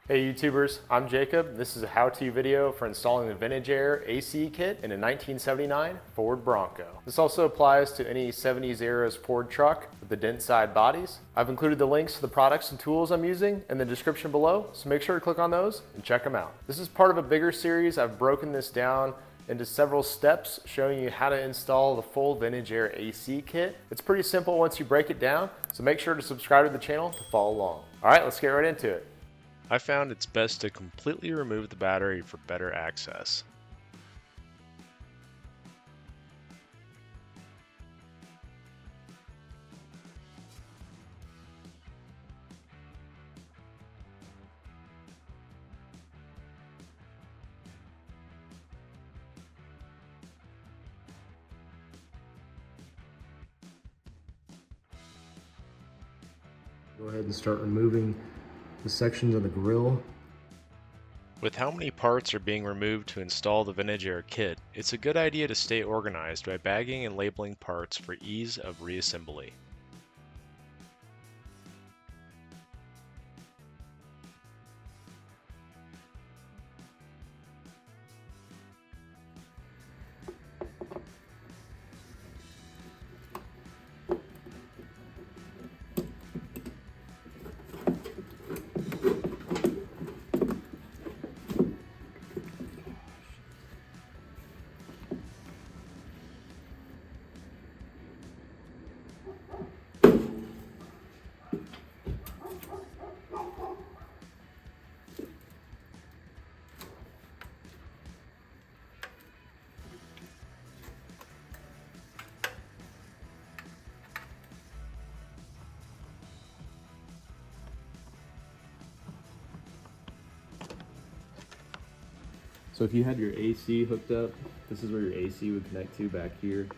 Hey YouTubers, I'm Jacob. This is a how-to video for installing the Vintage Air AC kit in a 1979 Ford Bronco. This also applies to any 70s era Ford truck with the dent side bodies. I've included the links to the products and tools I'm using in the description below, so make sure to click on those and check them out. This is part of a bigger series. I've broken this down into several steps showing you how to install the full Vintage Air AC kit. It's pretty simple once you break it down, so make sure to subscribe to the channel to follow along. All right, let's get right into it. I found it's best to completely remove the battery for better access. Go ahead and start removing the sections of the grill. With how many parts are being removed to install the Vintage Air kit, it's a good idea to stay organized by bagging and labeling parts for ease of reassembly. So if you had your AC hooked up, this is where your AC would connect to back here.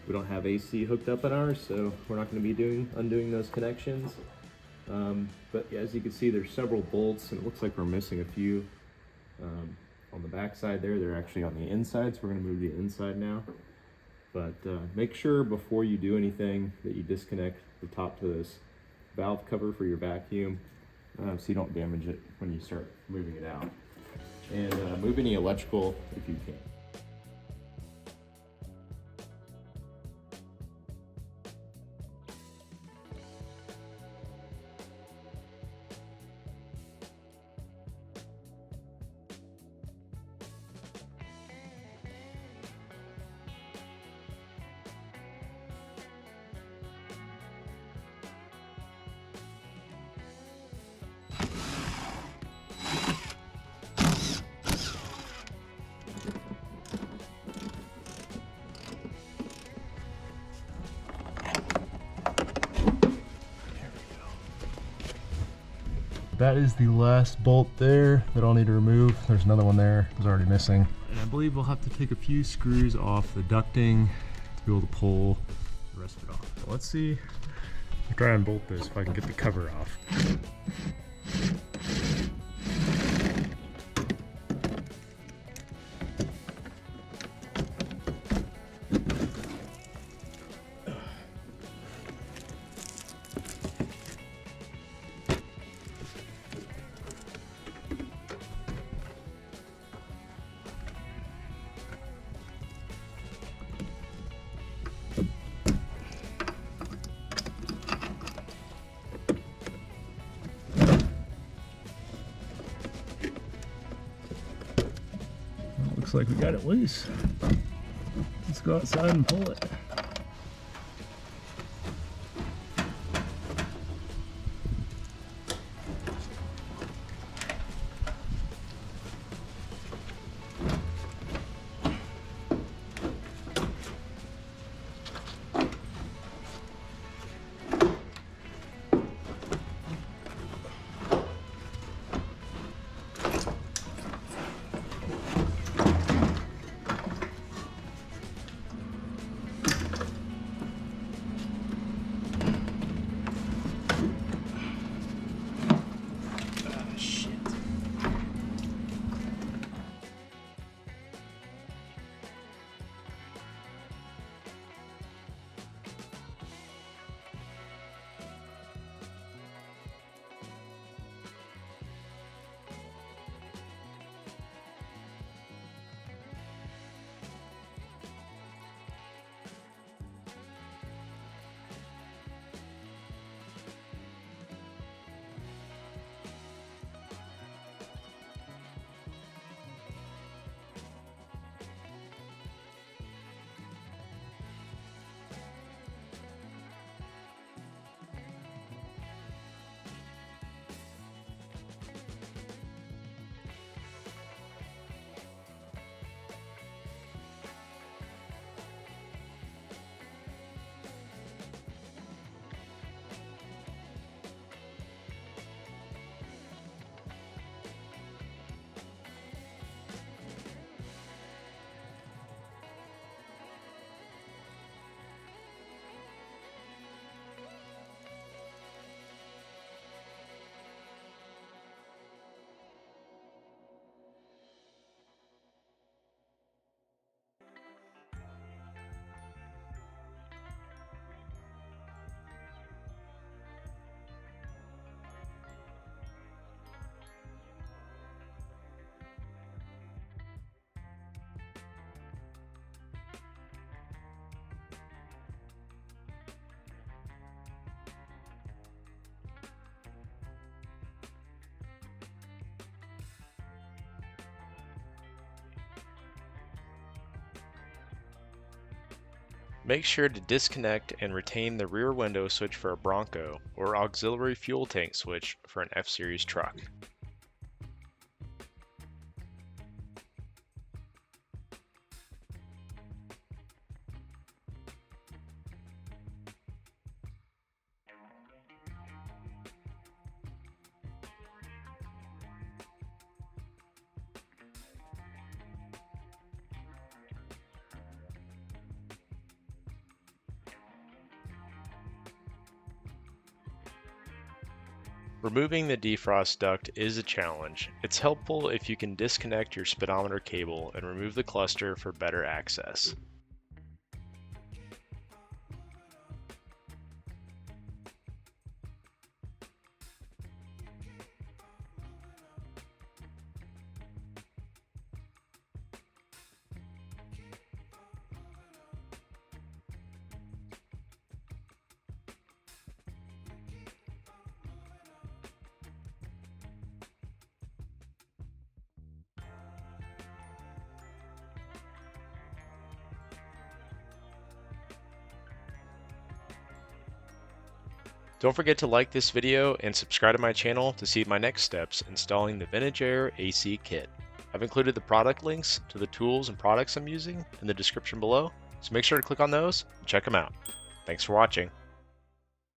We don't have AC hooked up on ours, so we're not going to be undoing those connections. But yeah, as you can see, there's several bolts, and it looks like we're missing a few on the back side there. They're actually on the inside, so we're going to move the inside now. But make sure before you do anything that you disconnect the top to this valve cover for your vacuum, so you don't damage it when you start moving it out. And move any electrical if you can. That is the last bolt there that I'll need to remove. There's another one there, it was already missing. And I believe we'll have to take a few screws off the ducting to be able to pull the rest of it off. So let's see, I'll try and bolt this if I can get the cover off. Looks like we got it loose. Let's go outside and pull it. Make sure to disconnect and retain the rear window switch for a Bronco or auxiliary fuel tank switch for an F-Series truck. Removing the defrost duct is a challenge. It's helpful if you can disconnect your speedometer cable and remove the cluster for better access. Don't forget to like this video and subscribe to my channel to see my next steps installing the Vintage Air AC kit. I've included the product links to the tools and products I'm using in the description below, so make sure to click on those and check them out. Thanks for watching.